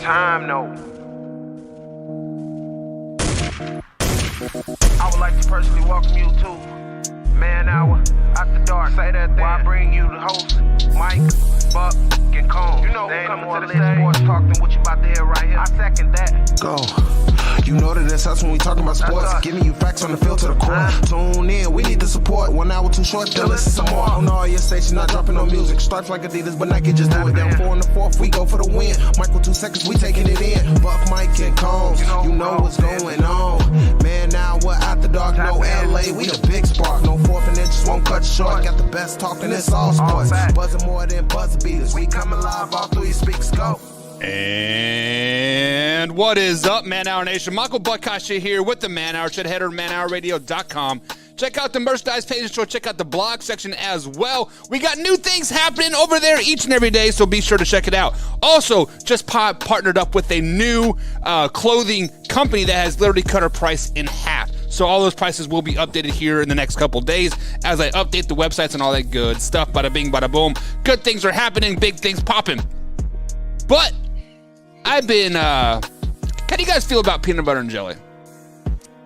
time, though. I would like to personally welcome you to Man Hour After Dark. Say that thing. While I bring you the host, Mike, Buck, and Cone. You know who coming to the stage. Sports talk than what you about to hear right here. I second that. Go. You know that that's us when we talking about sports. Giving you facts on the field to the core. Tune in, we need the support. 1 hour too short, then listen some more. On all your stations, not dropping no music. Stripes like Adidas, but Nike just do it. Down 4 in the 4th, we go for the win. Michael 2 seconds, we taking it in. Buck, Mike, and Combs, you know what's going on. Man, now we're After Dark, no LA, we the big spark. No 4th and inches won't cut short. Got the best talking, it's all sports. Buzzing more than buzzer beaters. We coming live all through your speakers, go. And what is up, Man Hour Nation? Michael Buckasha here with the Man Hour. Should head over to manhourradio.com. Check out the merchandise page. Check out the blog section as well. We got new things happening over there each and every day, so be sure to check it out. Also, just partnered up with a new clothing company that has literally cut our price in half. So all those prices will be updated here in the next couple days as I update the websites and all that good stuff. Bada bing, bada boom. Good things are happening. Big things popping. But I've been, how do you guys feel about peanut butter and jelly?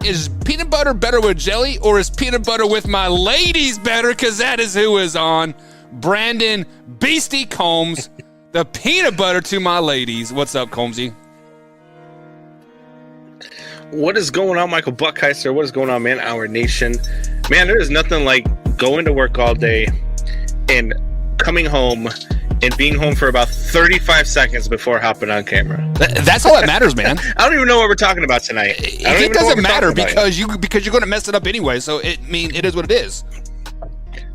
Is peanut butter better with jelly, or is peanut butter with my ladies better? Because that is who is on. Brandon Beastie Combs, the peanut butter to my ladies. What's up, Combsy? What is going on, Michael Buckheister? What is going on, Man Hour Nation? Man, there is nothing like going to work all day and coming home and being home for about 35 seconds before hopping on camera. That's all that matters, man. I don't even know what we're talking about tonight. It doesn't matter because you're going to mess it up anyway. So it is what it is.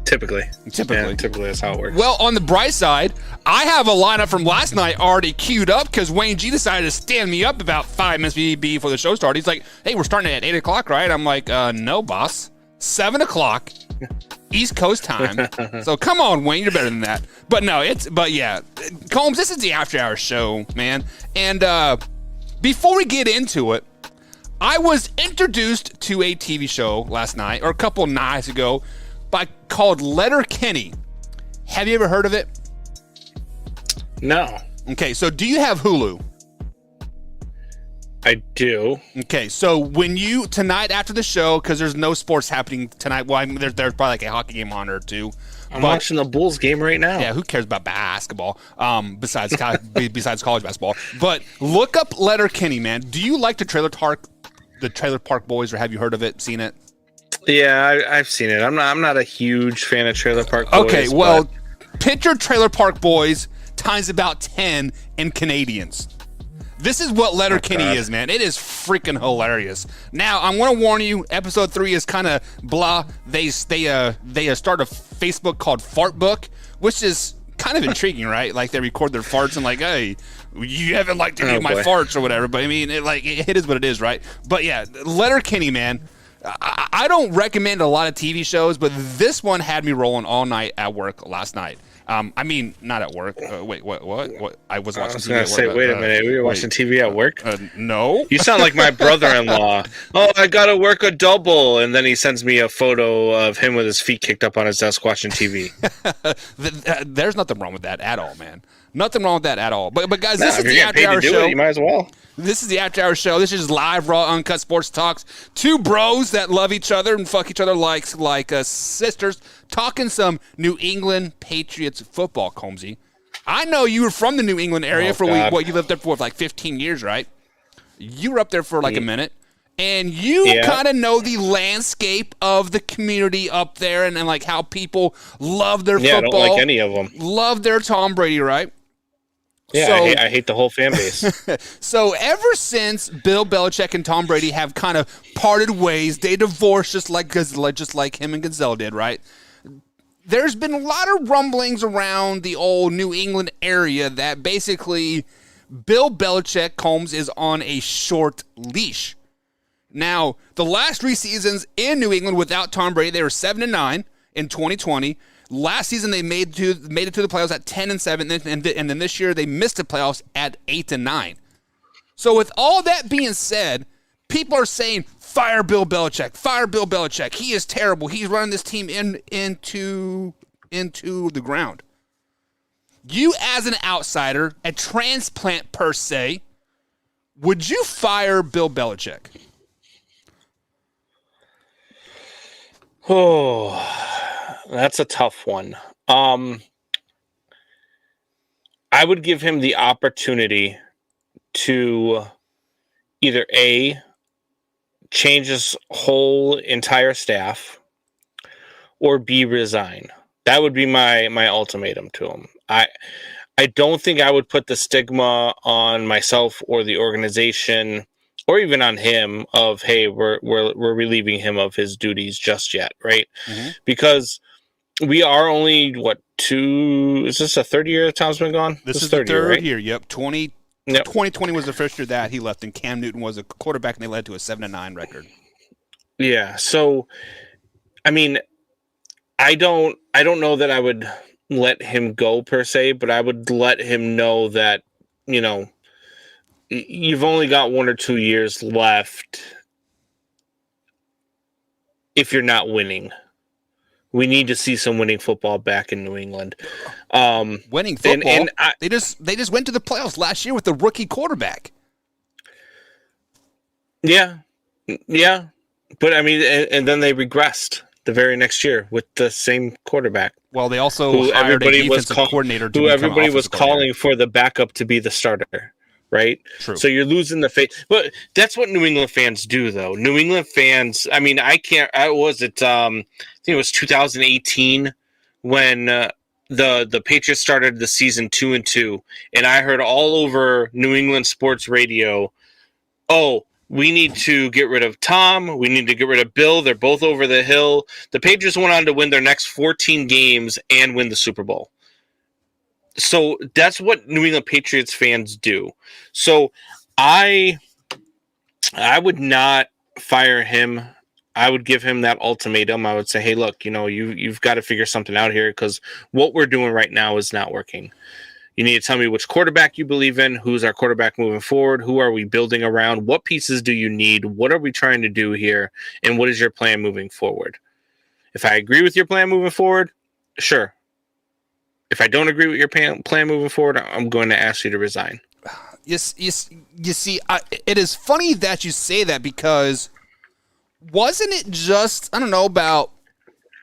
Typically, that's how it works. Well, on the bright side, I have a lineup from last night already queued up because Wayne G decided to stand me up about 5 minutes before the show started. He's like, "Hey, we're starting at 8 o'clock, right?" I'm like, "No, boss. 7 o'clock." East Coast time. So come on, Wayne, you're better than that. But yeah, Combs, this is the After Hours show, man. And before we get into it, I was introduced to a TV show last night, or a couple nights ago, called Letterkenny. Have you ever heard of it? No. Okay, so do you have Hulu? I do. Okay, so tonight after the show, because there's no sports happening tonight, well, I mean, there's probably like a hockey game on or two. I'm watching the Bulls game right now. Yeah, who cares about basketball besides college basketball? But look up Letterkenny, man. Do you like the Trailer Park Boys, or have you heard of it, seen it? Yeah, I've seen it. I'm not a huge fan of Trailer Park Boys. Okay, well, picture Trailer Park Boys times about 10 in Canadians. This is what Letterkenny is, man. It is freaking hilarious. Now, I'm going to warn you, episode 3 is kind of blah. They start a Facebook called Fart Book, which is kind of intriguing, right? Like, they record their farts and like, hey, you haven't liked any of my farts or whatever. But, I mean, it is what it is, right? But, yeah, Letterkenny, man. I don't recommend a lot of TV shows, but this one had me rolling all night at work last night. I mean, not at work. Wait, what? I was watching TV at work. Wait a minute. We were watching TV at work? No. You sound like my brother-in-law. Oh, I got to work a double. And then he sends me a photo of him with his feet kicked up on his desk watching TV. There's nothing wrong with that at all, man. Nothing wrong with that at all. But guys, this is the After Hour show. You might as well. This is the After Hour show. This is live, raw, uncut sports talks. Two bros that love each other and fuck each other like sisters, talking some New England Patriots football, Combsy. I know you were from the New England area you lived there for like 15 years, right? You were up there for like a minute. And you kind of know the landscape of the community up there and like how people love their football. I don't like any of them. Love their Tom Brady, right? Yeah, so, I hate the whole fan base. So ever since Bill Belichick and Tom Brady have kind of parted ways, they divorced just like him and Gazelle did, right? There's been a lot of rumblings around the old New England area that basically Bill Belichick, Combs, is on a short leash. Now, the last 3 seasons in New England without Tom Brady, they were 7-9 in 2020. Last season, they made it to the playoffs at 10-7, and then this year they missed the playoffs at 8-9. So with all that being said, people are saying, fire Bill Belichick, fire Bill Belichick. He is terrible. He's running this team into the ground. You as an outsider, a transplant per se, Would you fire Bill Belichick? Oh, that's a tough one. I would give him the opportunity to either A, change his whole entire staff, or B, resign. That would be my ultimatum to him. I don't think I would put the stigma on myself or the organization or even on him of, hey, we're relieving him of his duties just yet, right? Mm-hmm. Because we are only, is this a third year that Tom's been gone? This is the third year, year. Yep. 2020 was the first year that he left, and Cam Newton was a quarterback, and they led to a 7-9 record. Yeah. So, I mean, I don't know that I would let him go per se, but I would let him know that, you've only got 1 or 2 years left if you're not winning. We need to see some winning football back in New England. Winning football? They just went to the playoffs last year with the rookie quarterback. Yeah. Yeah. But, I mean, and then they regressed the very next year with the same quarterback. Well, they also hired a defensive coordinator to everybody was calling for the backup to be the starter, right? True. So you're losing the faith. But that's what New England fans do, though. New England fans, I mean, I think it was 2018 when the Patriots started the season 2-2, and I heard all over New England sports radio, oh, we need to get rid of Tom. We need to get rid of Bill. They're both over the hill. The Patriots went on to win their next 14 games and win the Super Bowl. So that's what New England Patriots fans do. So I would not fire him. I would give him that ultimatum. I would say, hey, look, you've got to figure something out here because what we're doing right now is not working. You need to tell me which quarterback you believe in, who's our quarterback moving forward, who are we building around, what pieces do you need, what are we trying to do here, and what is your plan moving forward? If I agree with your plan moving forward, sure. If I don't agree with your plan moving forward, I'm going to ask you to resign. Yes, you see, it is funny that you say that because wasn't it just, I don't know, about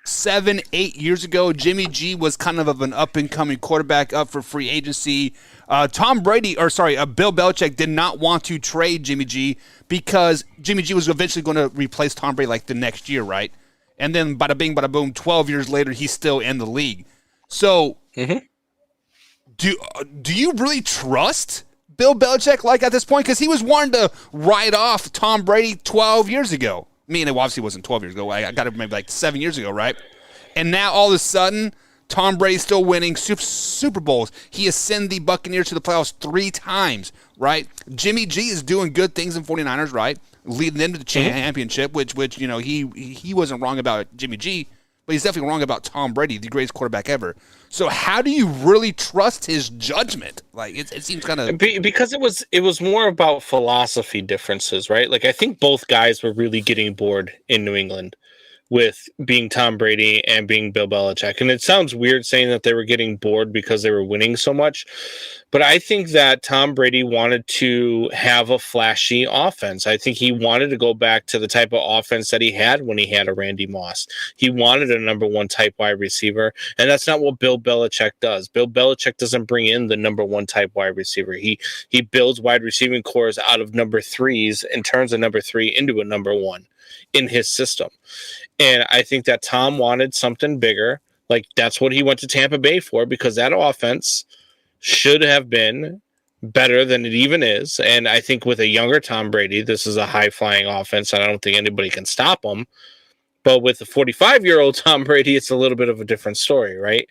7-8 years ago, Jimmy G was kind of an up-and-coming quarterback up for free agency. Bill Belichick did not want to trade Jimmy G because Jimmy G was eventually going to replace Tom Brady like the next year, right? And then bada bing, bada boom, 12 years later, he's still in the league. So do you really trust Bill Belichick like at this point? Because he was wanting to write off Tom Brady 12 years ago. I mean, it obviously wasn't 12 years ago. I got it maybe like 7 years ago, right? And now all of a sudden, Tom Brady's still winning Super Bowls. He has sent the Buccaneers to the playoffs 3 times, right? Jimmy G is doing good things in 49ers, right? Leading them to the championship, which he wasn't wrong about Jimmy G, but he's definitely wrong about Tom Brady, the greatest quarterback ever. So how do you really trust his judgment? Like it seems kind of because it was more about philosophy differences, right? Like I think both guys were really getting bored in New England with being Tom Brady and being Bill Belichick. And it sounds weird saying that they were getting bored because they were winning so much. But I think that Tom Brady wanted to have a flashy offense. I think he wanted to go back to the type of offense that he had when he had a Randy Moss. He wanted a number 1 type wide receiver. And that's not what Bill Belichick does. Bill Belichick doesn't bring in the number 1 type wide receiver. He builds wide receiving cores out of number 3s and turns a number 3 into a number 1 in his system. And I think that Tom wanted something bigger. Like that's what he went to Tampa Bay for, because that offense should have been better than it even is. And I think with a younger Tom Brady, this is a high-flying offense, and I don't think anybody can stop him. But with the 45-year-old Tom Brady, it's a little bit of a different story, right?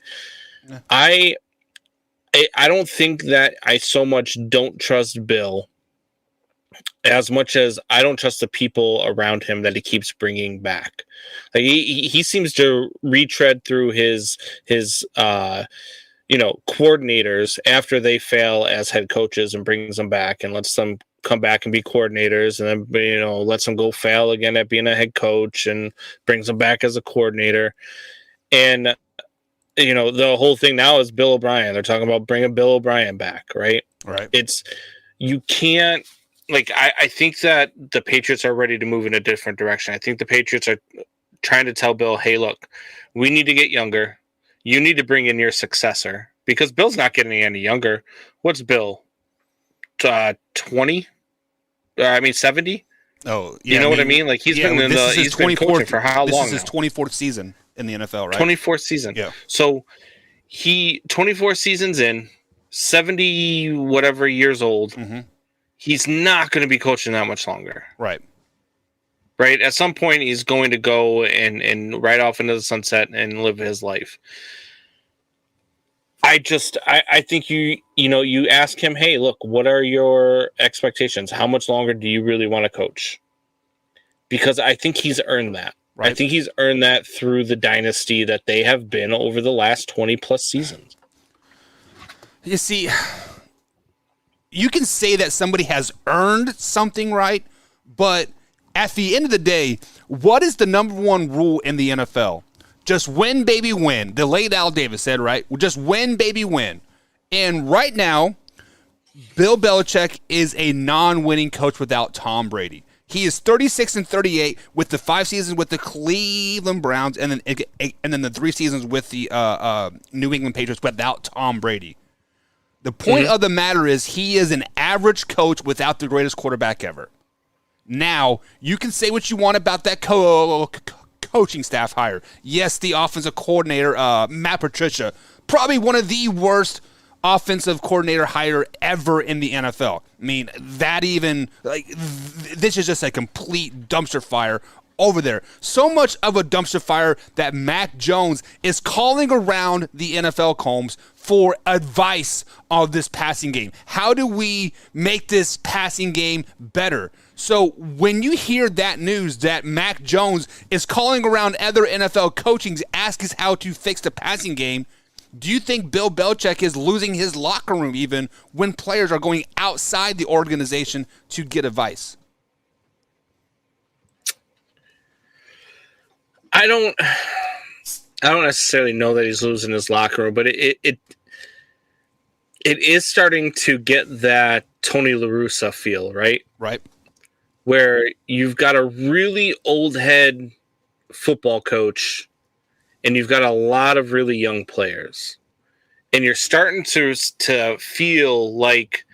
Yeah. I don't think that I so much don't trust Bill as much as I don't trust the people around him that he keeps bringing back. Like he seems to retread through his coordinators after they fail as head coaches and brings them back and lets them come back and be coordinators, and then lets them go fail again at being a head coach and brings them back as a coordinator. And the whole thing now is Bill O'Brien. They're talking about bringing Bill O'Brien back, right? Right. You can't like I think that the Patriots are ready to move in a different direction. I think the Patriots are trying to tell Bill, hey, look, we need to get younger. You need to bring in your successor because Bill's not getting any younger. What's Bill? 20? 70? Oh, yeah. You know what I mean? Like he's been coaching for how long? This is his 24th season in the NFL, right? 24th season. Yeah. So 24 seasons in, 70 whatever years old. Mm-hmm. He's not going to be coaching that much longer. Right. Right. At some point, he's going to go and ride off into the sunset and live his life. I think you ask him, hey, look, what are your expectations? How much longer do you really want to coach? Because I think he's earned that. Right. I think he's earned that through the dynasty that they have been over the last 20 plus seasons. You see, you can say that somebody has earned something, right? But at the end of the day, what is the number one rule in the NFL? Just win, baby, win. The late Al Davis said, right? Just win, baby, win. And right now, Bill Belichick is a non-winning coach without Tom Brady. He is 36-38 with the 5 seasons with the Cleveland Browns and then the 3 seasons with the New England Patriots without Tom Brady. The point of the matter is he is an average coach without the greatest quarterback ever. Now, you can say what you want about that coaching staff hire. Yes, the offensive coordinator, Matt Patricia, probably one of the worst offensive coordinator hire ever in the NFL. I mean, this is just a complete dumpster fire over there. So much of a dumpster fire that Mac Jones is calling around the NFL combs for advice of this passing game. How do we make this passing game better? So when you hear that news that Mac Jones is calling around other NFL coachings, asking how to fix the passing game, do you think Bill Belichick is losing his locker room even when players are going outside the organization to get advice? I don't necessarily know that he's losing his locker room, but it is starting to get that Tony La Russa feel, right? Right. Where you've got a really old head football coach and you've got a lot of really young players. And you're starting to feel like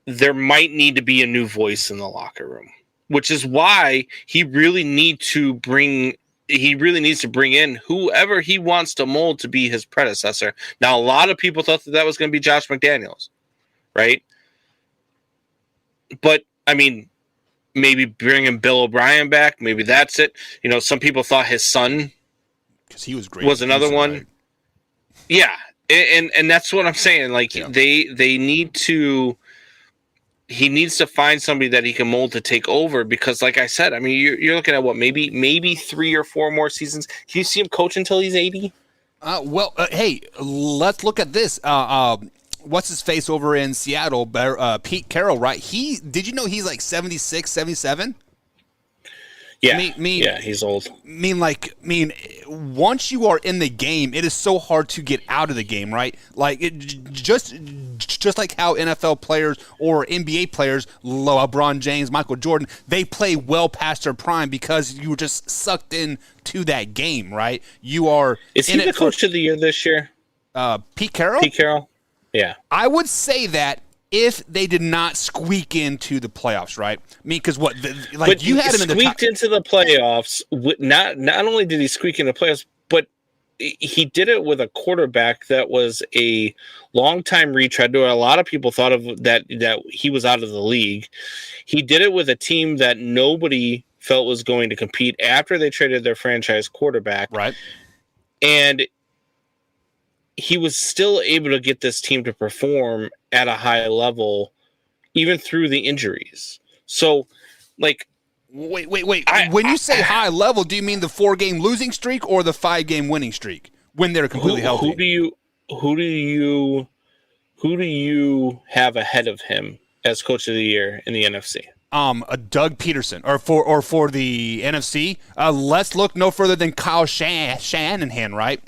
there might need to be a new voice in the locker room, which is why he really needs to bring in whoever he wants to mold to be his predecessor. Now, a lot of people thought that was going to be Josh McDaniels, right? But, I mean, maybe bringing Bill O'Brien back, maybe that's it. You know, some people thought his son he was great. Was another one. Right? Yeah, and that's what I'm saying. Like, they need to... He needs to find somebody that he can mold to take over because, like I said, I mean, you're looking at what, maybe 3 or 4 more seasons. Can you see him coach until he's 80? Hey, let's look at this. What's his face over in Seattle? Pete Carroll, right? Did you know he's like 76, 77? Yeah, yeah, he's old. Once you are in the game, it is so hard to get out of the game, right? Like, just like how NFL players or NBA players, LeBron James, Michael Jordan, they play well past their prime because you were just sucked in to that game, right? You are. Is he the coach of the year this year? Pete Carroll? Pete Carroll? Yeah. I would say that if they did not squeak into the playoffs, right? I mean, because you had him in the squeaked into the playoffs. Not only did he squeak into the playoffs, but he did it with a quarterback that was a longtime retread. A lot of people thought of that he was out of the league. He did it with a team that nobody felt was going to compete after they traded their franchise quarterback, right? And he was still able to get this team to perform at a high level, even through the injuries. So, like, wait. When you say high level, do you mean the 4-game losing streak or the 5-game winning streak when they're completely healthy? Who do you have ahead of him as coach of the year in the NFC? Doug Peterson, or for the NFC. Let's look no further than Kyle Shanahan, right?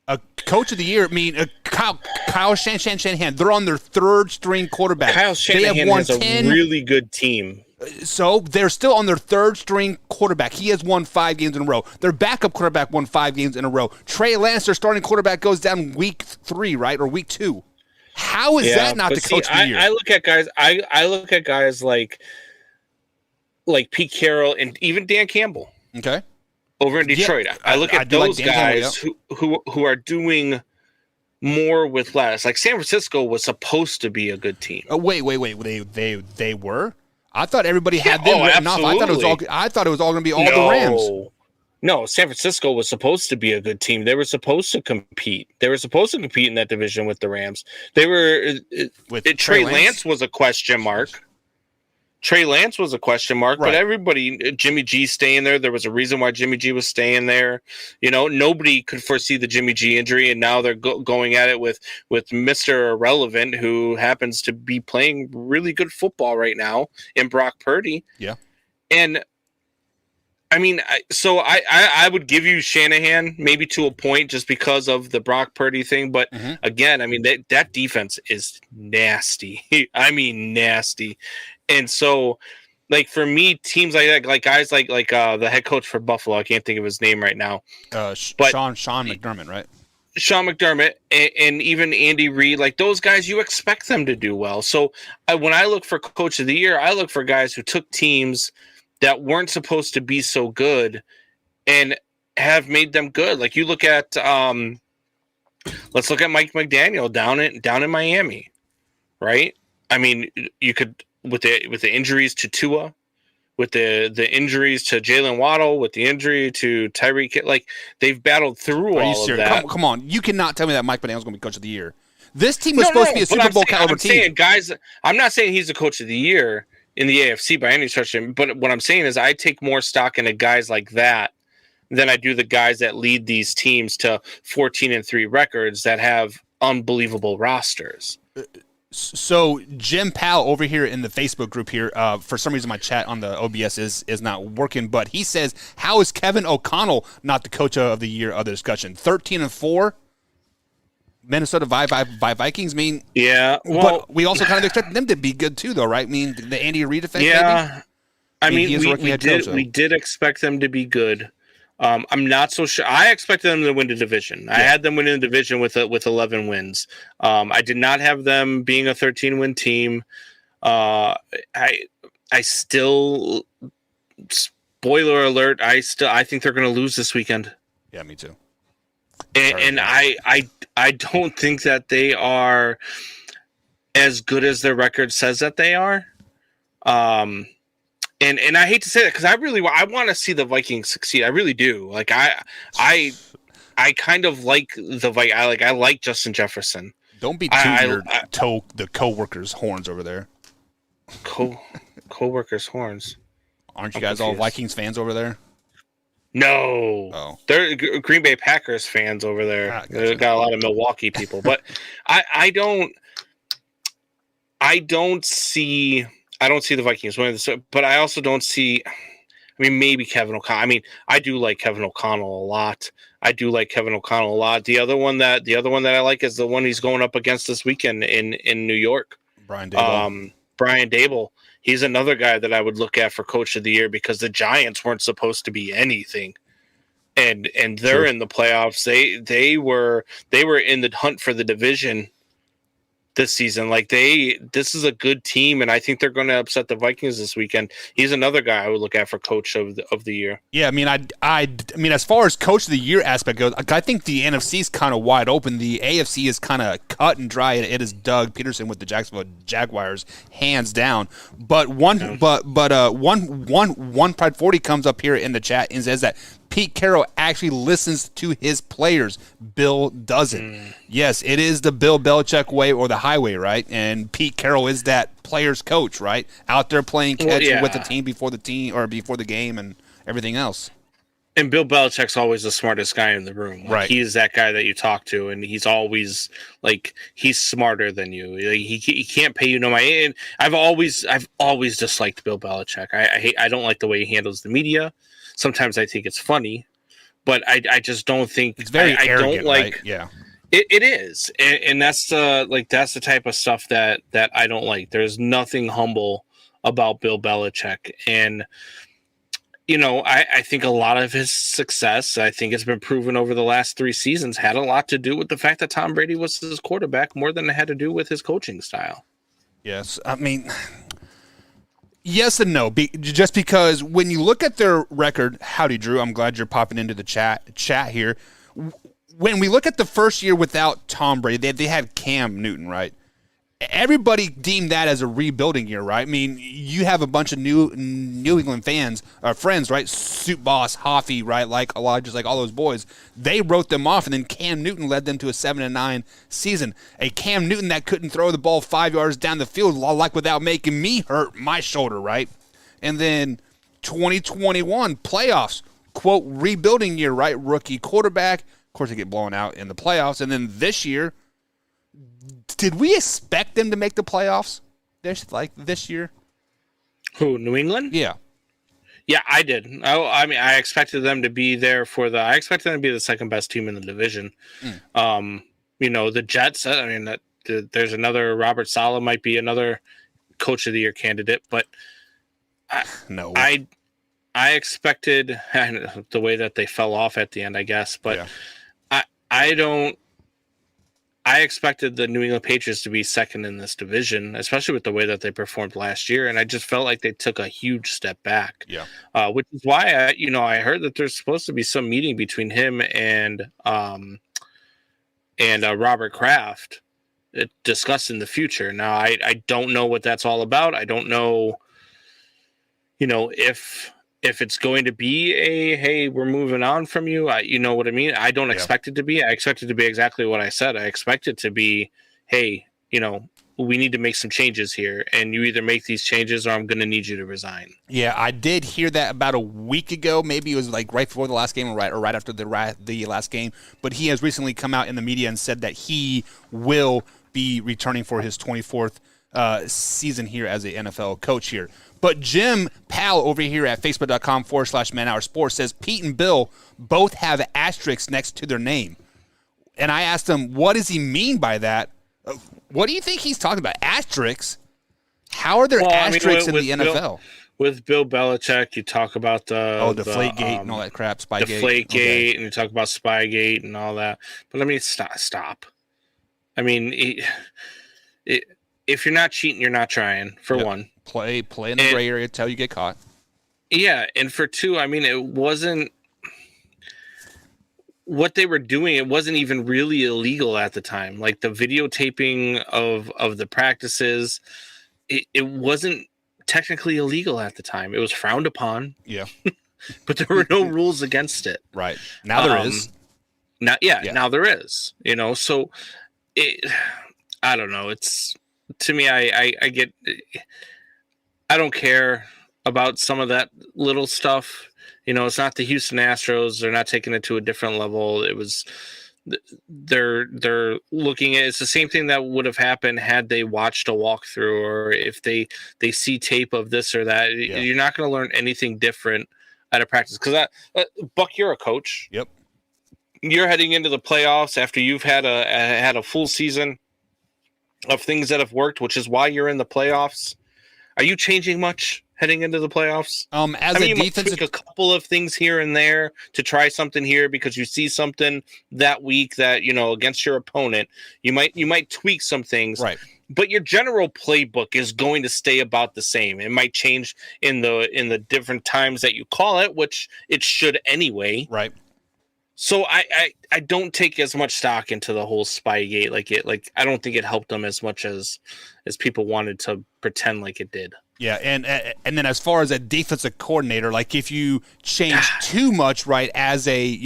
A coach of the year. I mean, Kyle Shanahan. They're on their third string quarterback. Kyle Shanahan has a really good team. So they're still on their third string quarterback. He has won 5 games in a row. Their backup quarterback won 5 games in a row. Trey Lance, their starting quarterback, goes down week 3, right, or week 2. How is that not the coach of the year? I look at guys. I look at guys like Pete Carroll and even Dan Campbell. Okay. Over in Detroit, yeah, I look at those guys who are doing more with less. Like San Francisco was supposed to be a good team. Wait. They were? I thought everybody had them written off. I thought it was all going to be all the Rams. No, San Francisco was supposed to be a good team. They were supposed to compete. They were supposed to compete in that division with the Rams. They were. Trey Lance was a question mark. Trey Lance was a question mark, right. But everybody, Jimmy G staying there. There was a reason why Jimmy G was staying there. You know, nobody could foresee the Jimmy G injury, and now they're going at it with Mr. Irrelevant, who happens to be playing really good football right now in Brock Purdy. Yeah, and I mean, I would give you Shanahan maybe to a point just because of the Brock Purdy thing, but again, I mean that defense is nasty. I mean, nasty. And so, like for me, teams like that, like guys like the head coach for Buffalo, I can't think of his name right now. But Sean McDermott, right? Sean McDermott and even Andy Reid, like those guys, you expect them to do well. So when I look for coach of the year, I look for guys who took teams that weren't supposed to be so good and have made them good. Like you look at, let's look at Mike McDaniel down in Miami, right? I mean, you could. With the injuries to Tua, with the injuries to Jalen Waddle, with the injury to Tyreek, like they've battled through all of that. Come on, you cannot tell me that Mike McDaniel's going to be coach of the year. This team was supposed to be a Super Bowl caliber team. I'm not saying he's the coach of the year in the AFC by any stretch, but what I'm saying is I take more stock into guys like that than I do the guys that lead these teams to 14-3 records that have unbelievable rosters. So Jim Powell over here in the Facebook group here, for some reason my chat on the OBS is not working, but he says, how is Kevin O'Connell not the coach of the year of the discussion? 13-4, Minnesota Vikings. I mean, yeah, well, but we also kind of expected them to be good too, though, right? I mean, the Andy Reid effect. Yeah, maybe? We did expect them to be good. I'm not so sure. I expected them to win the division. Yeah. I had them winning the division with 11 wins. I did not have them being a 13-win team. I still, spoiler alert, I think they're going to lose this weekend. Yeah, me too. And I don't think that they are as good as their record says that they are. And I hate to say that because I want to see the Vikings succeed. I really do. Like I kind of like the Vikings. I like Justin Jefferson. Don't be tooting the co-workers' horns over there. Co-workers' horns. Aren't you guys all Vikings fans over there? No. Oh. They're Green Bay Packers fans over there. Gotcha. They've got a lot of Milwaukee people, but I don't see the Vikings winning this, but I also don't see. I mean, maybe Kevin O'Connell. I mean, I do like Kevin O'Connell a lot. The other one that I like is the one he's going up against this weekend in New York. Brian Dable. He's another guy that I would look at for coach of the year because the Giants weren't supposed to be anything, and they're in the playoffs. They were in the hunt for the division this season. Like this is a good team, and I think they're going to upset the Vikings this weekend. He's another guy I would look at for coach of the year. Yeah, I mean, as far as coach of the year aspect goes, I think the NFC is kind of wide open. The AFC is kind of cut and dry. It is Doug Peterson with the Jacksonville Jaguars, hands down. But one Pride 40 comes up here in the chat and says that Pete Carroll actually listens to his players. Bill doesn't. Yes, it is the Bill Belichick way or the highway, right? And Pete Carroll is that player's coach, right? Out there playing catch with the team before the game and everything else. And Bill Belichick's always the smartest guy in the room. Like, right. He is that guy that you talk to, and he's always like he's smarter than you. Like, he can't pay you no money. And I've always disliked Bill Belichick. I don't like the way he handles the media. Sometimes I think it's funny, but I just don't think it's very arrogant, I don't like. Right? Yeah, It is, and that's that's the type of stuff that I don't like. There's nothing humble about Bill Belichick, and I think a lot of his success, I think it's been proven over the last 3 seasons, had a lot to do with the fact that Tom Brady was his quarterback more than it had to do with his coaching style. Yes, I mean, yes and no. Just because when you look at their record, howdy Drew, I'm glad you're popping into the chat here. When we look at the first year without Tom Brady, they had Cam Newton, right? Everybody deemed that as a rebuilding year, right? I mean, you have a bunch of New England friends, right? Soup Boss, Hoffy, right? Like a lot, just like all those boys. They wrote them off, and then Cam Newton led them to a 7-9 season. A Cam Newton that couldn't throw the ball 5 yards down the field, like without making me hurt my shoulder, right? And then 2021 playoffs, quote, rebuilding year, right? Rookie quarterback. Of course, they get blown out in the playoffs. And then this year, did we expect them to make the playoffs this year? Who, New England? Yeah. Yeah, I did. I mean, I expected them to be there I expected them to be the second best team in the division. The Jets, I mean, there's another Robert Saleh might be another coach of the year candidate, but I expected the way that they fell off at the end, I guess, but yeah. I expected the New England Patriots to be second in this division, especially with the way that they performed last year, and I just felt like they took a huge step back. Yeah, which is why I heard that there's supposed to be some meeting between him and Robert Kraft discussing the future. Now, I don't know what that's all about. I don't know, if it's going to be hey, we're moving on from you. You know what I mean? I don't expect it to be. I expect it to be exactly what I said. I expect it to be, hey, we need to make some changes here, and you either make these changes or I'm going to need you to resign. Yeah, I did hear that about a week ago. Maybe it was like right before the last game or right after the last game. But he has recently come out in the media and said that he will be returning for his 24th season here as a NFL coach here. But Jim Powell over here at Facebook.com/ManHourSports says Pete and Bill both have asterisks next to their name. And I asked him, what does he mean by that? What do you think he's talking about? Asterisks? How are there asterisks in the NFL? With Bill Belichick, you talk about the Deflategate and all that crap, Spygate. Deflategate, and you talk about Spygate and all that. But I mean, stop. I mean, if you're not cheating, you're not trying, for one. Play in the gray area till you get caught. Yeah, and for two, I mean, it wasn't what they were doing. It wasn't even really illegal at the time. Like the videotaping of the practices, it wasn't technically illegal at the time. It was frowned upon. Yeah, but there were no rules against it. Right now there is. Now there is. So I don't know. It's to me, I get. I don't care about some of that little stuff. It's not the Houston Astros. They're not taking it to a different level. It was they're looking at it's the same thing that would have happened had they watched a walkthrough or if they see tape of this or that. Yeah. You're not going to learn anything different out of practice because Buck, you're a coach. Yep. You're heading into the playoffs after you've had a full season of things that have worked, which is why you're in the playoffs. Are you changing much heading into the playoffs? You might tweak a couple of things here and there to try something here because you see something that week that against your opponent. You might tweak some things, right? But your general playbook is going to stay about the same. It might change in the different times that you call it, which it should anyway, right? So I don't take as much stock into the whole Spygate. Like I don't think it helped them as much as people wanted to pretend like it did. Yeah, and then as far as a defensive coordinator, like if you change too much, right, as a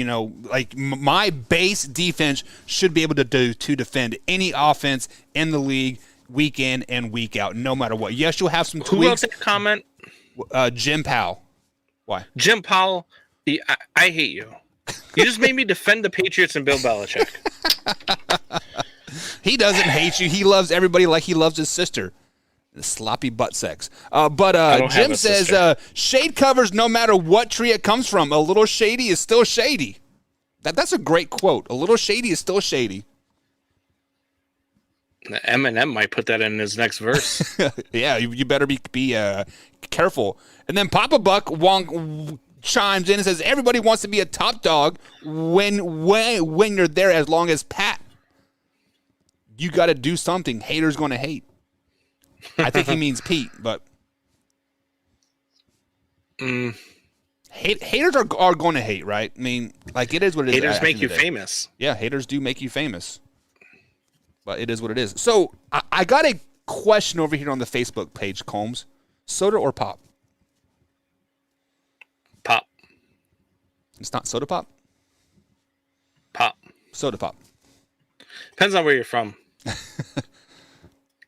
my base defense should be able to defend any offense in the league week in and week out, no matter what. Yes, you'll have some tweaks. Who else in the comment? Jim Powell. Why? Jim Powell. I hate you. You just made me defend the Patriots and Bill Belichick. He doesn't hate you. He loves everybody like he loves his sister. The sloppy butt sex. But Jim says, shade covers no matter what tree it comes from. A little shady is still shady. That's a great quote. A little shady is still shady. Eminem might put that in his next verse. Yeah, you better be careful. And then Papa Buck chimes in and says everybody wants to be a top dog when you're there, as long as Pat. You got to do something. Haters going to hate. I think he means Pete, but haters are going to hate, right? I mean, like, it is what it is. Haters make you famous. Yeah, haters do make you famous. But it is what it is. So I got a question over here on the Facebook page, Combs. Soda or pop? Pop. It's not soda pop? Pop. Soda pop. Depends on where you're from.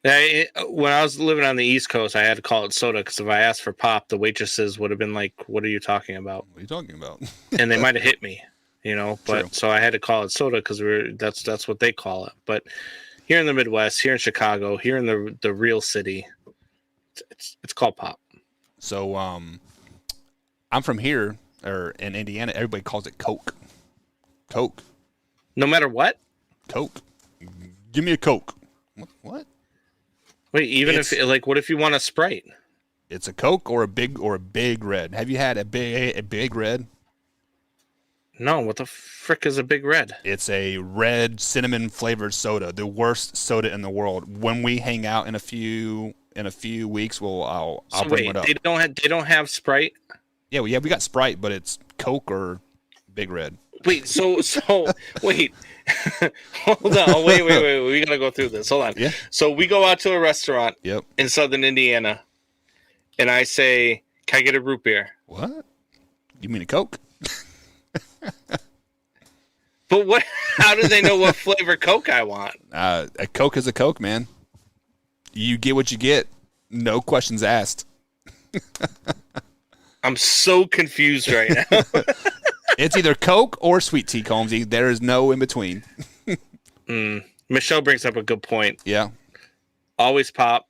When I was living on the East Coast, I had to call it soda because if I asked for pop, the waitresses would have been like, "What are you talking about?" What are you talking about? And they might have hit me, But True. so I had to call it soda because that's what they call it. But here in the Midwest, here in Chicago, here in the real city, it's called pop. So I'm from here, or in Indiana. Everybody calls it Coke. Coke. No matter what. Coke. Give me a Coke. What? Wait, even if what if you want a Sprite? It's a Coke or a big red. Have you had a big red? No, what the frick is a big red? It's a red cinnamon flavored soda, the worst soda in the world. When we hang out in a few weeks, I'll bring it up. They don't have Sprite? Yeah, we got Sprite, but it's Coke or Big Red. Wait, so wait. Hold on. Wait. We gotta go through this. Hold on. Yeah. So we go out to a restaurant Yep. in southern Indiana, and I say, "Can I get a root beer?" What? You mean a Coke? But what? How do they know what flavor Coke I want? A Coke is a Coke, man. You get what you get. No questions asked. I'm so confused right now. It's either Coke or sweet tea, Combsy. There is no in between. Michelle brings up a good point. Yeah. Always pop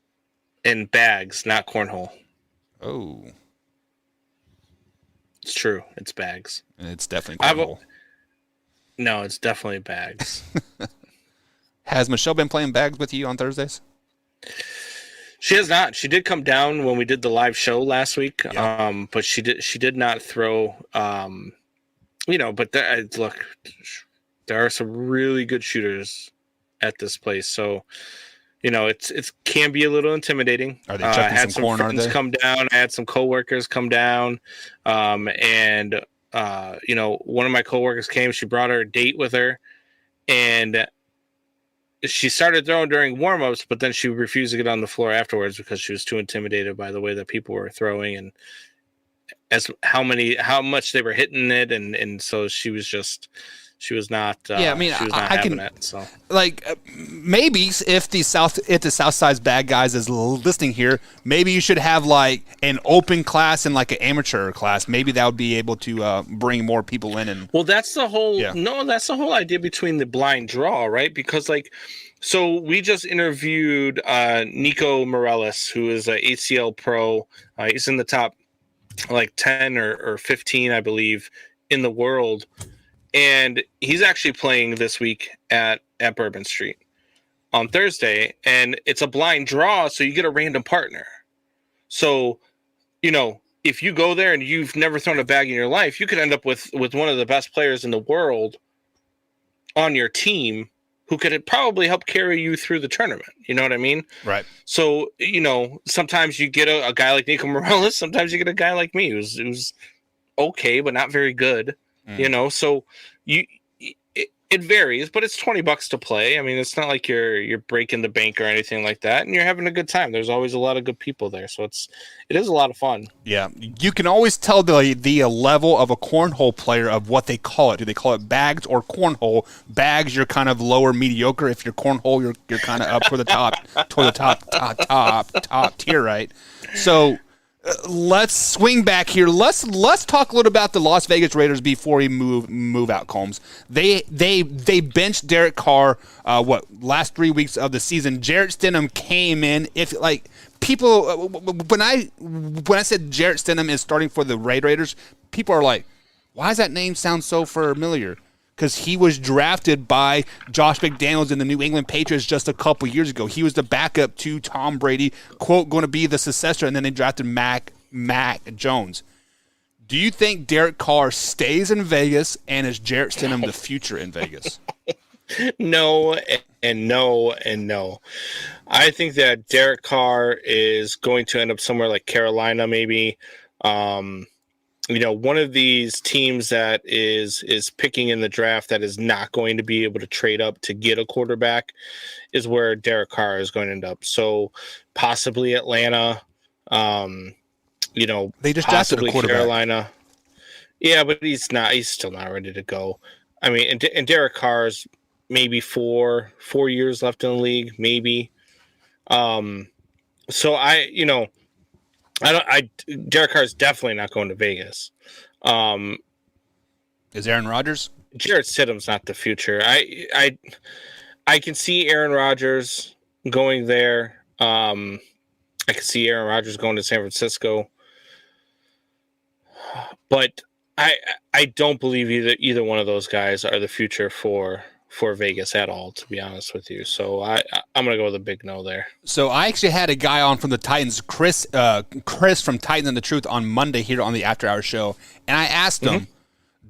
in bags, not cornhole. Oh. It's true. It's bags. And it's definitely cornhole. No, it's definitely bags. Has Michelle been playing bags with you on Thursdays? She has not. She did come down when we did the live show last week. Yeah. But she did not throw. But look, there are some really good shooters at this place. So, it can be a little intimidating. Are they chucking I had some corn? Are friends they come down? I had some coworkers come down, and one of my coworkers came. She brought her date with her, and she started throwing during warm-ups, but then she refused to get on the floor afterwards because she was too intimidated by the way that people were throwing and how much they were hitting it, and so she was not. Yeah, I mean, she was not having it. So, maybe if the South Side's bad guys is listening here, maybe you should have like an open class and like an amateur class. Maybe that would be able to bring more people in. And well, that's the whole. Yeah. No, that's the whole idea between the blind draw, right? Because so we just interviewed Nico Morales, who is a ACL pro. He's in the top 10 or 15, I believe, in the world. And he's actually playing this week at Bourbon Street on Thursday. And it's a blind draw, so you get a random partner. So, if you go there and you've never thrown a bag in your life, you could end up with one of the best players in the world on your team who could probably help carry you through the tournament. You know what I mean? right. So, sometimes you get a guy like Nico Morales. Sometimes you get a guy like me who's okay, but not very good. So it varies, but it's $20 to play. I mean, it's not like you're breaking the bank or anything like that, and you're having a good time. There's always a lot of good people there, so it is a lot of fun. Yeah, you can always tell the level of a cornhole player of what they call it. Do they call it bags or cornhole? Bags, you're kind of lower mediocre. If you're cornhole, you're kind of up toward the top tier, right? So. Let's swing back here. Let's talk a little about the Las Vegas Raiders before we move out, Combs. They benched Derek Carr. Last 3 weeks of the season. Jarrett Stidham came in. People when I said Jarrett Stidham is starting for the Raiders, people are like, why does that name sound so familiar? because he was drafted by Josh McDaniels and the New England Patriots just a couple years ago. He was the backup to Tom Brady, quote, going to be the successor, and then they drafted Mac Jones. Do you think Derek Carr stays in Vegas, and is Jarrett Stidham the future in Vegas? No, and no, and no. I think that Derek Carr is going to end up somewhere like Carolina, maybe. One of these teams that is picking in the draft that is not going to be able to trade up to get a quarterback is where Derek Carr is going to end up. So possibly Atlanta, they just drafted possibly a quarterback. Carolina. Yeah, but he's still not ready to go. I mean, and Derek Carr's maybe four years left in the league, maybe. So Derek Carr's definitely not going to Vegas. Is Aaron Rodgers? Jarrett Stidham's not the future. I can see Aaron Rodgers going there. I can see Aaron Rodgers going to San Francisco. But I don't believe either one of those guys are the future for Vegas at all, to be honest with you. So I'm going to go with a big no there. So I actually had a guy on from the Titans, Chris from Titans and the Truth, on Monday here on the After Hours show, and I asked him,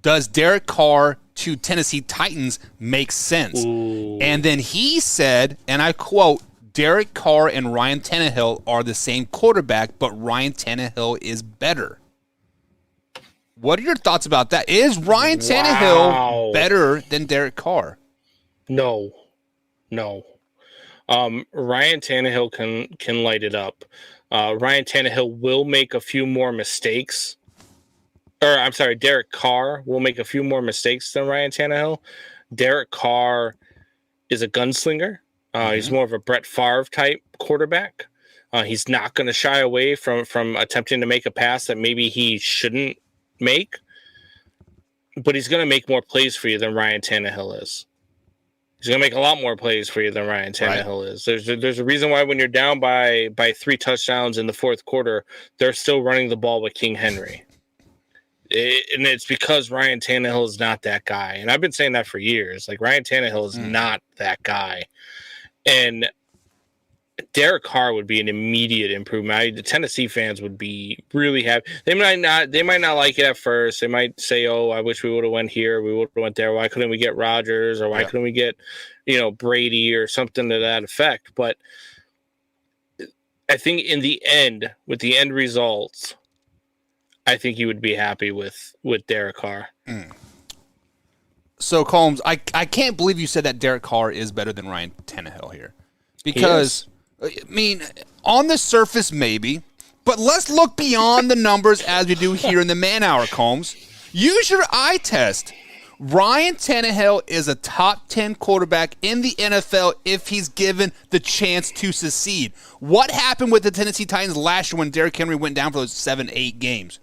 does Derek Carr to Tennessee Titans make sense? Ooh. And then he said, and I quote, Derek Carr and Ryan Tannehill are the same quarterback, but Ryan Tannehill is better. What are your thoughts about that? Is Ryan Tannehill better than Derek Carr? No. Ryan Tannehill can light it up. Ryan Tannehill will make a few more mistakes. Derek Carr will make a few more mistakes than Ryan Tannehill. Derek Carr is a gunslinger. He's more of a Brett Favre type quarterback. He's not going to shy away from attempting to make a pass that maybe he shouldn't make, but he's going to make more plays for you than Ryan Tannehill is. He's going to make a lot more plays for you than Ryan Tannehill is. There's a reason why when you're down by 3 touchdowns in the fourth quarter, they're still running the ball with King Henry. And it's because Ryan Tannehill is not that guy. And I've been saying that for years. Like, Ryan Tannehill is not that guy. And Derek Carr would be an immediate improvement. The Tennessee fans would be really happy. They might not like it at first. They might say, "Oh, I wish we would have went here. We would have went there. Why couldn't we get Rodgers? Or why couldn't we get, Brady or something to that effect?" But I think in the end, with the end results, I think you would be happy with Derek Carr. So, Combs, I can't believe you said that Derek Carr is better than Ryan Tannehill here. Because, I mean, on the surface, maybe. But let's look beyond the numbers as we do here in the Man Hour, Combs. Use your eye test. Ryan Tannehill is a top 10 quarterback in the NFL if he's given the chance to succeed. What happened with the Tennessee Titans last year when Derrick Henry went down for those 7-8 games?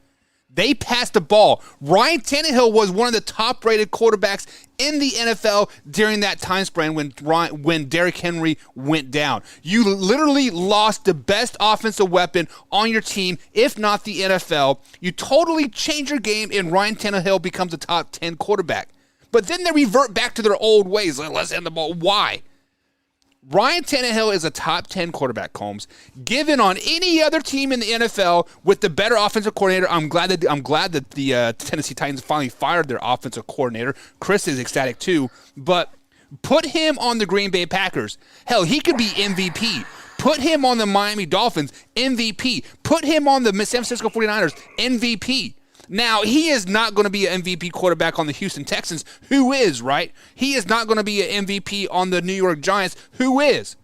They passed the ball. Ryan Tannehill was one of the top-rated quarterbacks in the NFL during that time span when Derrick Henry went down. You literally lost the best offensive weapon on your team, if not the NFL. You totally change your game, and Ryan Tannehill becomes a top 10 quarterback. But then they revert back to their old ways. Let's end the ball. Why? Ryan Tannehill is a top 10 quarterback, Combs. Given on any other team in the NFL with the better offensive coordinator, I'm glad that the Tennessee Titans finally fired their offensive coordinator. Chris is ecstatic too. But put him on the Green Bay Packers. Hell, he could be MVP. Put him on the Miami Dolphins, MVP. Put him on the San Francisco 49ers, MVP. Now, he is not going to be an MVP quarterback on the Houston Texans. Who is, right? He is not going to be an MVP on the New York Giants. Who is?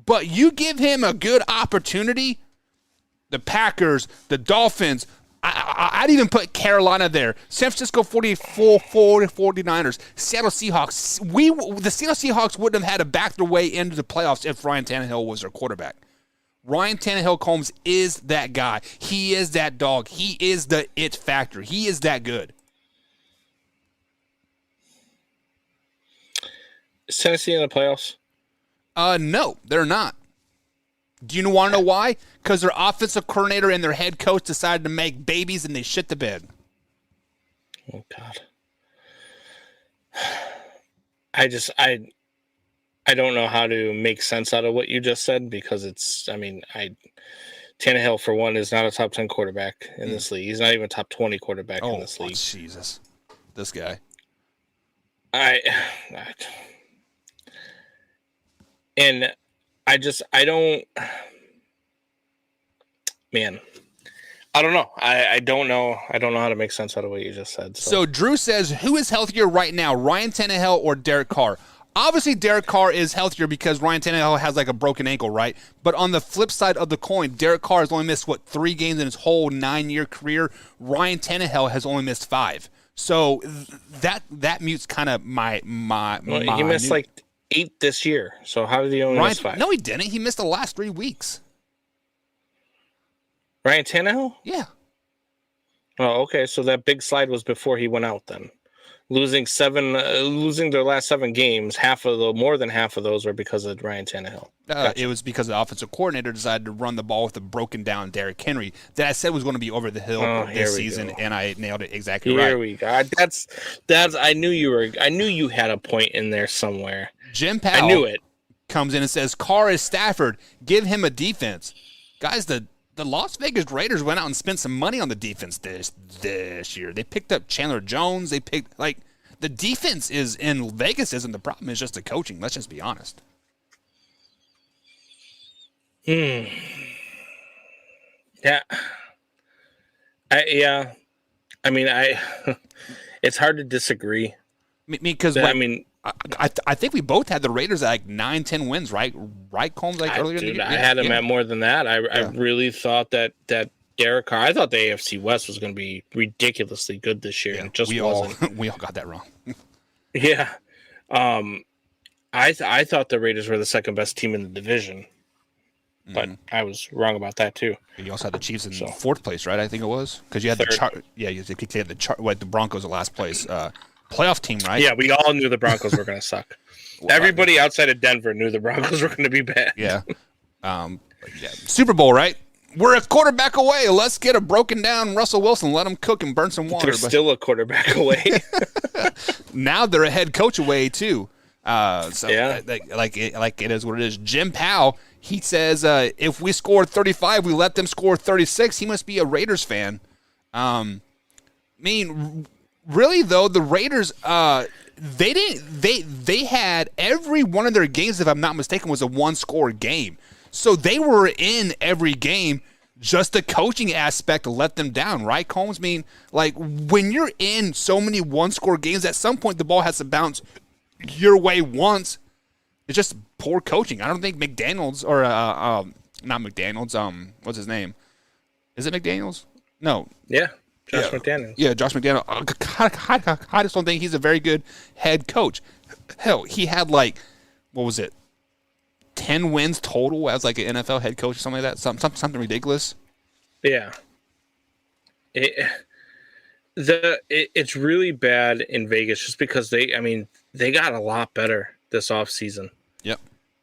But you give him a good opportunity, the Packers, the Dolphins, I'd even put Carolina there, San Francisco 49ers, Seattle Seahawks. The Seattle Seahawks wouldn't have had to back their way into the playoffs if Ryan Tannehill was their quarterback. Ryan Tannehill, Combs, is that guy. He is that dog. He is the it factor. He is that good. Is Tennessee in the playoffs? No, they're not. Do you want to know why? Because their offensive coordinator and their head coach decided to make babies and they shit the bed. Oh, God. I don't know how to make sense out of what you just said because Tannehill, for one, is not a top 10 quarterback in this league. He's not even a top 20 quarterback in this league. Jesus. This guy. I don't, man. I don't know. I don't know. I don't know how to make sense out of what you just said. So Drew says, who is healthier right now, Ryan Tannehill or Derek Carr? Obviously, Derek Carr is healthier because Ryan Tannehill has like a broken ankle, right? But on the flip side of the coin, Derek Carr has only missed, 3 games in his whole 9-year career. Ryan Tannehill has only missed 5. So that mutes kind of my he missed like 8 this year. So how did he only miss 5? No, he didn't. He missed the last 3 weeks. Ryan Tannehill? Yeah. Oh, okay. So that big slide was before he went out then. Losing their last 7 games, more than half of those were because of Ryan Tannehill. It was because the offensive coordinator decided to run the ball with a broken down Derrick Henry that I said was going to be over the hill this season, and I nailed it exactly right. Here we go. That's. I knew you had a point in there somewhere. Jim Powell, I knew it. Comes in and says, "Carr is Stafford. Give him a defense, guys." The Las Vegas Raiders went out and spent some money on the defense this year. They picked up Chandler Jones. They picked the defense is in Vegas isn't the problem. It's just the coaching. Let's just be honest. Yeah. It's hard to disagree. Because I think we both had the Raiders at like 9-10 wins, right? Right, Combs, earlier in the year? I had them at more than that. I really thought that Derek Carr, I thought the AFC West was going to be ridiculously good this year, and it just wasn't. We all got that wrong. Yeah. I thought the Raiders were the second best team in the division, but I was wrong about that too. You also had the Chiefs in 4th place, right? I think it was because you had the Broncos at last place. Playoff team, right? Yeah, we all knew the Broncos were going to suck. Everybody outside of Denver knew the Broncos were going to be bad. Yeah. Super Bowl, right? We're a quarterback away. Let's get a broken down Russell Wilson. Let him cook and burn some water. They're still a quarterback away. Now they're a head coach away too. Like it is what it is. Jim Powell, he says, if we score 35, we let them score 36. He must be a Raiders fan. Really though, the Raiders, they had every one of their games, if I'm not mistaken, was a 1-score game. So they were in every game. Just the coaching aspect let them down, right, Combs? When you're in so many 1-score games, at some point the ball has to bounce your way once. It's just poor coaching. I don't think McDaniels or not McDaniels. What's his name? Is it McDaniels? No. Yeah. McDaniels. Yeah, Josh McDaniels. I just don't think he's a very good head coach. Hell, he had 10 wins total as an NFL head coach or something like that. Something ridiculous. Yeah. It's really bad in Vegas just because they got a lot better this offseason. Yep.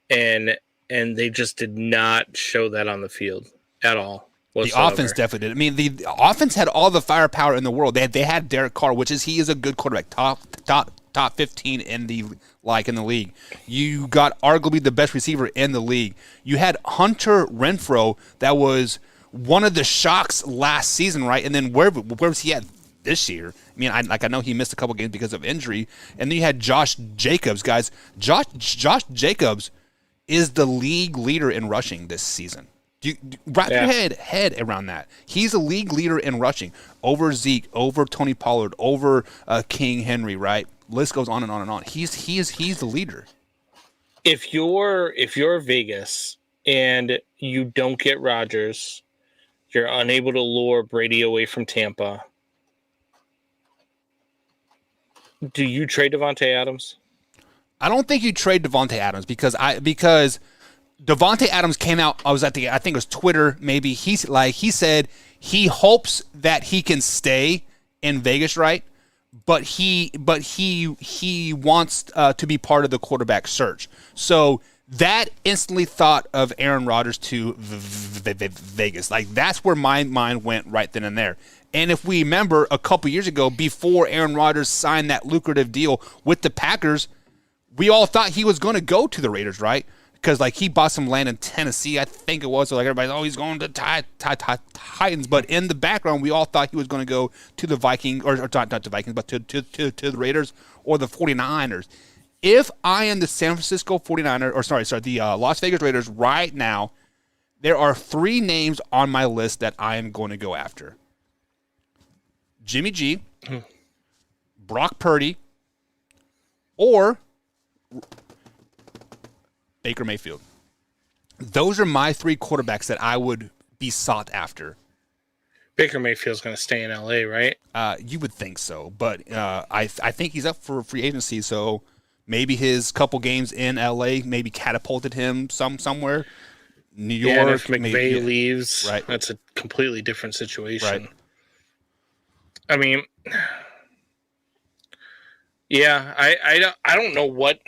And they just did not show that on the field at all. Whatsoever. The offense definitely did. The offense had all the firepower in the world. They had Derek Carr, he is a good quarterback, top 15 in the league. You got arguably the best receiver in the league. You had Hunter Renfrow, that was one of the shocks last season, right? And then where was he at this year? I know he missed a couple games because of injury. And then you had Josh Jacobs, guys. Josh Jacobs is the league leader in rushing this season. Wrap your head around that. He's a league leader in rushing over Zeke, over Tony Pollard, over King Henry, right? List goes on and on and on. He's the leader. If you're Vegas and you don't get Rodgers, you're unable to lure Brady away from Tampa. Do you trade Davante Adams? I don't think you trade Davante Adams because Davante Adams came out. I think it was Twitter. Maybe he said he hopes that he can stay in Vegas, right? But he wants to be part of the quarterback search. So that instantly thought of Aaron Rodgers to Vegas. That's where my mind went right then and there. And if we remember a couple years ago, before Aaron Rodgers signed that lucrative deal with the Packers, we all thought he was going to go to the Raiders, right? Because like he bought some land in Tennessee, I think it was. So like everybody's, he's going to Titans. But in the background, we all thought he was going to go to the Vikings, or not the Vikings, but to the Raiders or the 49ers. If I am the San Francisco 49ers, the Las Vegas Raiders right now, there are 3 names on my list that I am going to go after. Jimmy G, Brock Purdy, or Baker Mayfield. Those are my 3 quarterbacks that I would be sought after. Baker Mayfield's going to stay in LA, right? You would think so, but I think he's up for free agency, so maybe his couple games in LA maybe catapulted him somewhere. New York. Yeah, and if McVay leaves, right, that's a completely different situation. Right. I mean, yeah, I don't know what.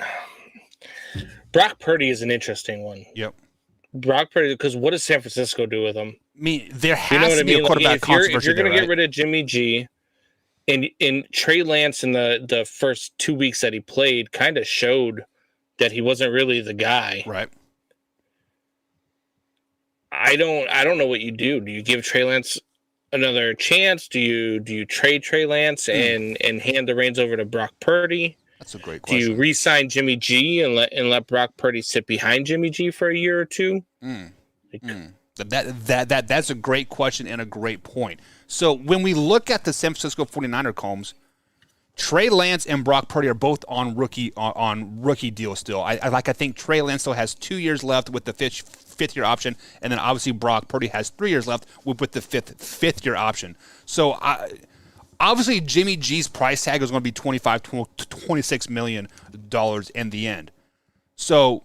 Brock Purdy is an interesting one. Yep. Brock Purdy, because what does San Francisco do with him? I mean, there has to be a quarterback controversy. If you're going to get rid of Jimmy G, and Trey Lance in the first 2 weeks that he played kind of showed that he wasn't really the guy. Right. I don't know what you do. Do you give Trey Lance another chance? Do you trade Trey Lance and hand the reins over to Brock Purdy? That's a great question. Do you re-sign Jimmy G and let Brock Purdy sit behind Jimmy G for a year or two? That's a great question and a great point. So when we look at the San Francisco 49er Combs, Trey Lance and Brock Purdy are both on rookie deal still. I think Trey Lance still has 2 years left with the fifth year option, and then obviously Brock Purdy has 3 years left with the fifth year option. So obviously Jimmy G's price tag is going to be $26 million in the end. So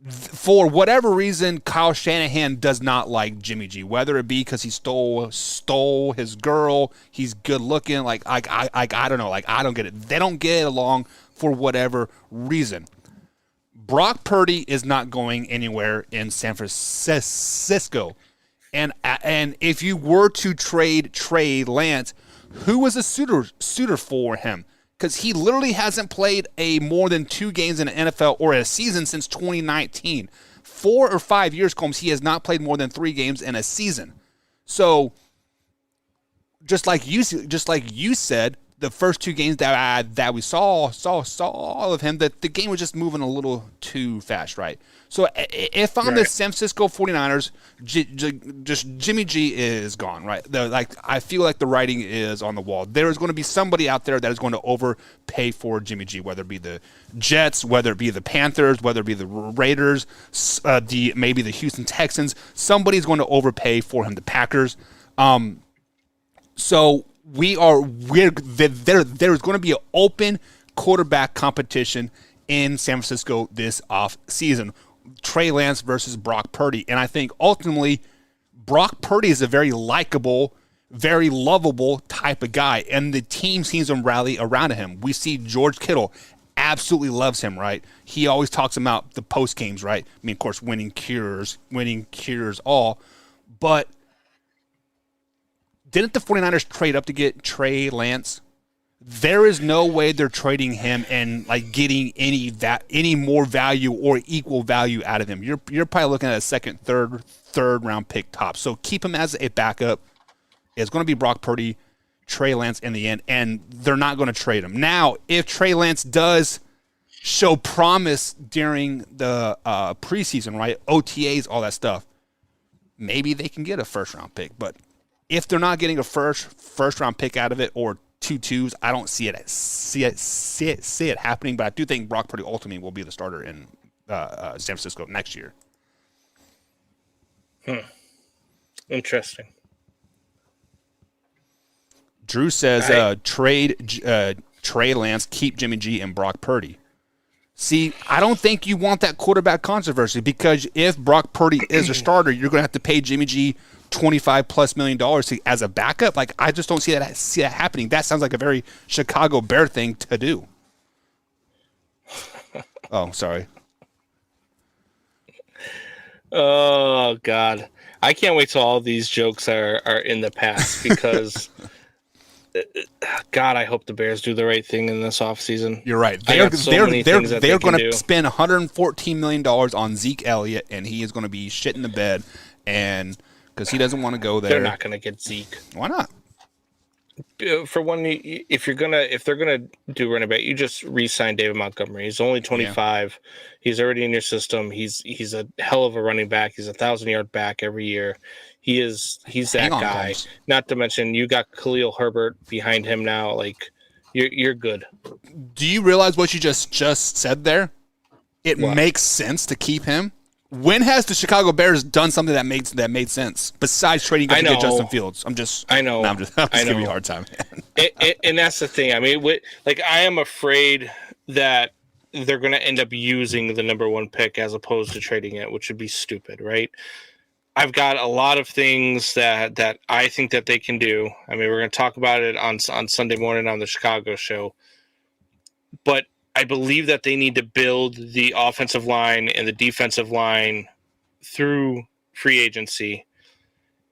for whatever reason, Kyle Shanahan does not like Jimmy G, whether it be because he stole his girl, he's good looking, I don't know, I don't get it. They don't get along for whatever reason. Brock Purdy is not going anywhere in San Francisco. And if you were to trade Trey Lance, who was a suitor for him? Because he literally hasn't played more than 2 games in the NFL or a season since 2019. 4 or 5 years, Combs, he has not played more than 3 games in a season. So, just like you said, the first 2 games that we saw of him, that the game was just moving a little too fast, right? So if I'm the San Francisco 49ers, just Jimmy G is gone, right? I feel like the writing is on the wall. There is going to be somebody out there that is going to overpay for Jimmy G, whether it be the Jets, whether it be the Panthers, whether it be the Raiders, maybe the Houston Texans. Somebody's going to overpay for him, the Packers. So there's going to be an open quarterback competition in San Francisco this off season. Trey Lance versus Brock Purdy. And I think ultimately Brock Purdy is a very likable, very lovable type of guy. And the team seems to rally around him. We see George Kittle absolutely loves him, right? He always talks about the post games, right? I mean, of course, winning cures all. But didn't the 49ers trade up to get Trey Lance? There is no way they're trading him and getting any more value or equal value out of him. You're probably looking at a second, third round pick top. So keep him as a backup. It's going to be Brock Purdy, Trey Lance in the end, and they're not going to trade him. Now, if Trey Lance does show promise during the preseason, right, OTAs, all that stuff, maybe they can get a first round pick. But if they're not getting a first round pick out of it or 2 2s, I don't see it happening. But I do think Brock Purdy ultimately will be the starter in San Francisco next year. Interesting. Drew says trade Trey Lance, keep Jimmy G and Brock Purdy. See, I don't think you want that quarterback controversy, because if Brock Purdy is a starter, you're going to have to pay Jimmy G $25+ million as a backup. I just don't see that happening. That sounds like a very Chicago Bear thing to do. Oh, sorry. Oh God, I can't wait till all these jokes are in the past, because God, I hope the Bears do the right thing in this offseason. You're right. They're going to spend $114 million on Zeke Elliott, and he is going to be shit in the bed, and because he doesn't want to go there. They're not going to get Zeke. Why not? For one, if they're gonna do running back, you just re-sign David Montgomery. He's only 25. Yeah. He's already in your system. He's a hell of a running back. He's 1,000-yard back every year. He's that guy. Guys. Not to mention you got Khalil Herbert behind him now. Like you're good. Do you realize what you just said there? It makes sense to keep him. When has the Chicago Bears done something that made sense besides trading up to get Justin Fields? I'm just giving you a hard time. And that's the thing. I mean, I am afraid that they're going to end up using the number 1 pick as opposed to trading it, which would be stupid, right? I've got a lot of things that I think that they can do. I mean, we're going to talk about it on Sunday morning on the Chicago show, but I believe that they need to build the offensive line and the defensive line through free agency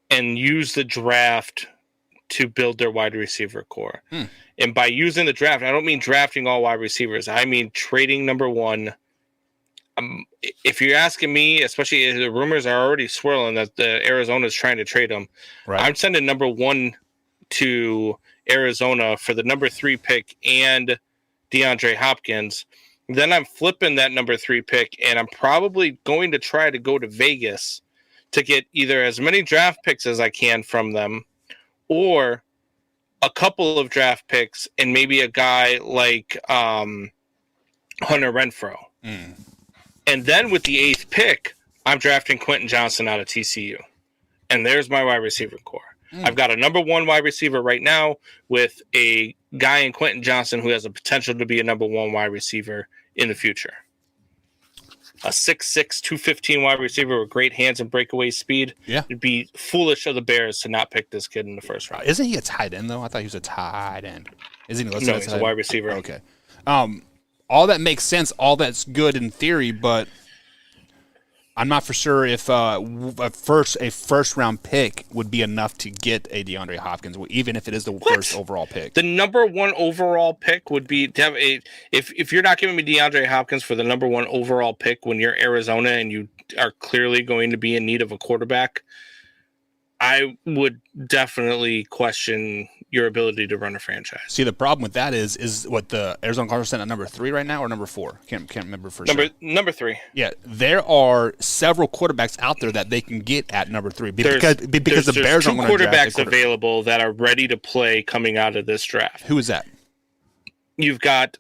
and use the draft to build their wide receiver core. And by using the draft, I don't mean drafting all wide receivers. I mean trading number 1. If you're asking me, especially if the rumors are already swirling that the Arizona is trying to trade him, right. I'm sending number 1 to Arizona for the number 3 pick and DeAndre Hopkins. Then I'm flipping that number 3 pick, and I'm probably going to try to go to Vegas to get either as many draft picks as I can from them or a couple of draft picks and maybe a guy like Hunter Renfrow. And then with the 8th pick, I'm drafting Quentin Johnson out of TCU. And there's my wide receiver core. I've got a number 1 wide receiver right now with a guy in Quentin Johnson who has the potential to be a number 1 wide receiver in the future. A 6'6", 215 wide receiver with great hands and breakaway speed. Yeah. It'd be foolish of the Bears to not pick this kid in the first round. Isn't he a tight end, though? I thought he was a tight end. Isn't he? No, he's a wide receiver. Okay. All that makes sense. All that's good in theory, but I'm not for sure if a first round pick would be enough to get a DeAndre Hopkins, even if it is the first overall pick. The number 1 overall pick would be to have if you're not giving me DeAndre Hopkins for the number 1 overall pick when you're Arizona and you are clearly going to be in need of a quarterback, I would definitely question your ability to run a franchise. See, the problem with that is what the Arizona Cardinals sent at number 3 right now or number 4? Can't remember for sure. Number 3. Yeah, there are several quarterbacks out there that they can get at number 3 because the Bears aren't going to draft quarterbacks available that are ready to play coming out of this draft. Who is that? You've got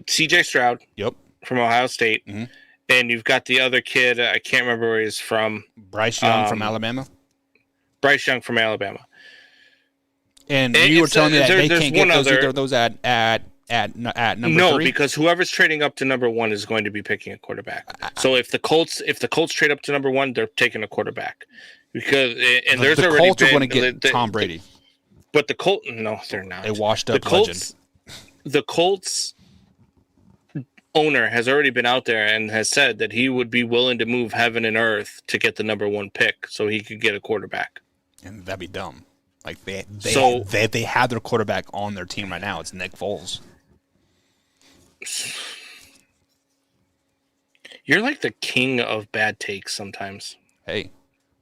C.J. Stroud. Yep. From Ohio State, and you've got the other kid. I can't remember where he's from. Bryce Young from Alabama. Bryce Young from Alabama. And you were telling me that they can't get those at number 3? No, because whoever's trading up to number 1 is going to be picking a quarterback. So if the Colts trade up to number 1, they're taking a quarterback. Because there's the already Colts are going to get Tom Brady. But the Colts, no, they're not. A washed up legend. The Colts owner has already been out there and has said that he would be willing to move heaven and earth to get the number 1 pick so he could get a quarterback. And that'd be dumb. Like they have their quarterback on their team right now. It's Nick Foles. You're like the king of bad takes sometimes. Hey,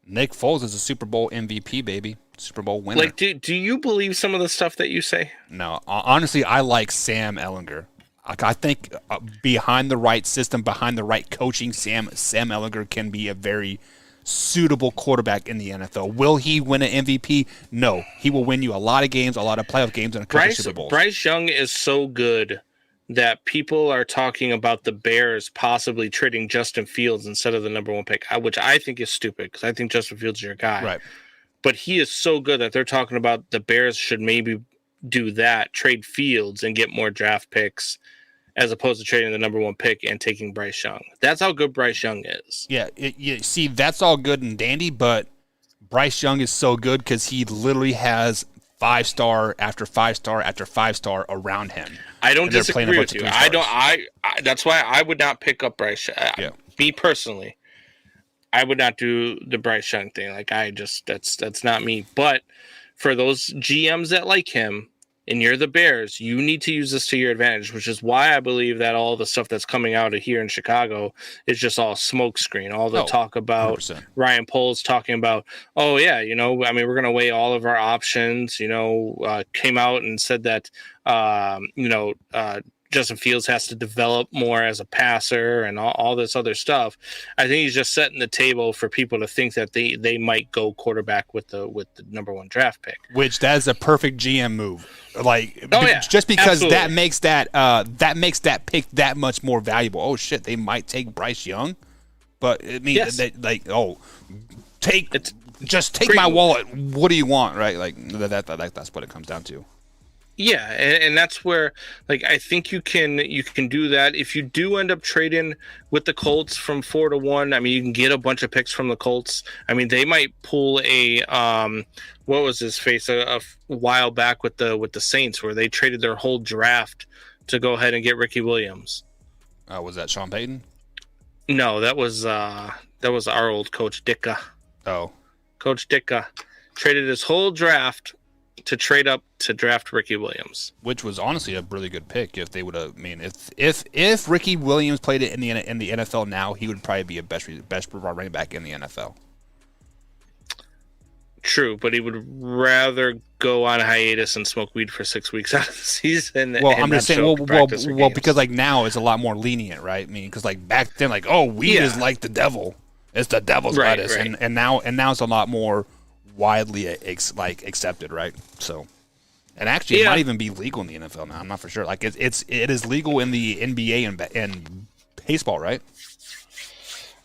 Nick Foles is a Super Bowl MVP, baby. Super Bowl winner. Like, do you believe some of the stuff that you say? No, honestly, I like Sam Ehlinger. I think behind the right system, behind the right coaching, Sam Ehlinger can be a very suitable quarterback in the NFL. Will he win an MVP? No. He will win you a lot of games, a lot of playoff games, and a couple Super Bowls. Bryce Young is so good that people are talking about the Bears possibly trading Justin Fields instead of the number 1 pick, which I think is stupid because I think Justin Fields is your guy. Right. But he is so good that they're talking about the Bears should maybe do that, trade Fields and get more draft picks as opposed to trading the number 1 pick and taking Bryce Young. That's how good Bryce Young is. Yeah, see, that's all good and dandy, but Bryce Young is so good because he literally has 5-star after 5-star after 5-star around him. I don't disagree with you. That's why I would not pick up Bryce Young. Yeah. Me personally, I would not do the Bryce Young thing. Like that's not me. But for those GMs that like him, and you're the Bears, you need to use this to your advantage, which is why I believe that all the stuff that's coming out of here in Chicago is just all smokescreen. All the talk about 100%. Ryan Poles talking about, oh, yeah, we're going to weigh all of our options, came out and said that, Justin Fields has to develop more as a passer and all this other stuff. I think he's just setting the table for people to think that they might go quarterback with the number 1 draft pick. Which that is a perfect GM move. Just because absolutely. that makes that pick that much more valuable. Oh shit, they might take Bryce Young, but it means take my wallet. What do you want, right? Like that's what it comes down to. Yeah, and that's where, I think you can do that. If you do end up trading with the Colts from 4 to 1, I mean, you can get a bunch of picks from the Colts. I mean, they might pull a what was his face a while back with the Saints, where they traded their whole draft to go ahead and get Ricky Williams. Was that Sean Payton? No, that was our old coach Ditka. Oh, Coach Ditka traded his whole draft to trade up to draft Ricky Williams, which was honestly a really good pick. If they would have, if Ricky Williams played it in the NFL now, he would probably be a best running back in the NFL. True, but he would rather go on hiatus and smoke weed for 6 weeks out of the season. Well, I'm just saying, because now it's a lot more lenient, right? I mean, because back then, weed is like the devil. It's the devil's lettuce, right. And now it's a lot more widely accepted, right? So, and actually, it might even be legal in the NFL now. I'm not for sure. It is legal in the NBA and baseball, right?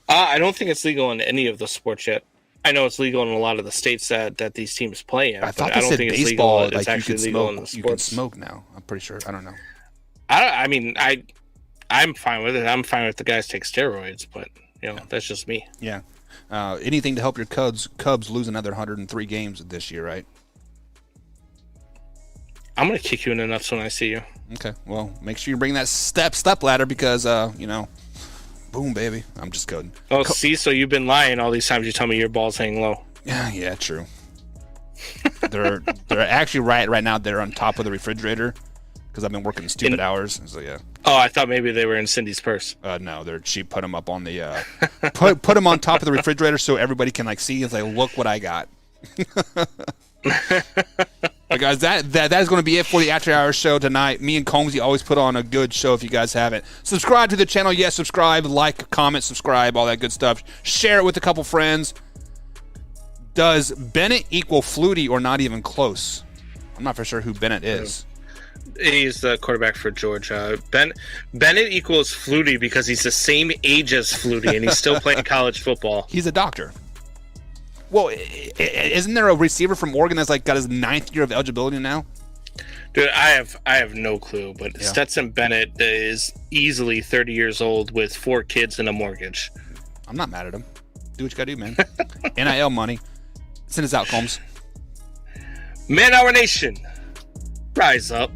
I don't think it's legal in any of the sports yet. I know it's legal in a lot of the states that these teams play in. I thought I don't think baseball, it's legal. It's actually legal in the sports. You can smoke now. I'm pretty sure. I don't know. I'm fine with it. I'm fine with the guys take steroids, but that's just me. Yeah. Anything to help your Cubs lose another 103 games this year, right? I'm gonna kick you in the nuts when I see you. Okay. Well, make sure you bring that step ladder because boom, baby. I'm just kidding. Oh, see, so you've been lying all these times. You tell me your balls hang low. Yeah, true. they're actually right now. They're on top of the refrigerator because I've been working stupid hours. So yeah. Oh, I thought maybe they were in Cindy's purse. No, she put them up on the put them on top of the refrigerator so everybody can see and say, look what I got. But guys, that is going to be it for the After Hours show tonight. Me and Combsy always put on a good show if you guys haven't. Subscribe to the channel. Yes, subscribe, like, comment, subscribe, all that good stuff. Share it with a couple friends. Does Bennett equal Flutie or not even close? I'm not for sure who Bennett is. He's the quarterback for Georgia. Bennett equals Flutie because he's the same age as Flutie and he's still playing college football. He's a doctor. Well, isn't there a receiver from Oregon that's got his 9th year of eligibility now? Dude, I have no clue, but Stetson Bennett is easily 30 years old with 4 kids and a mortgage. I'm not mad at him. Do what you gotta do, man. NIL money. Send us out, Combs. Man, our nation, rise up.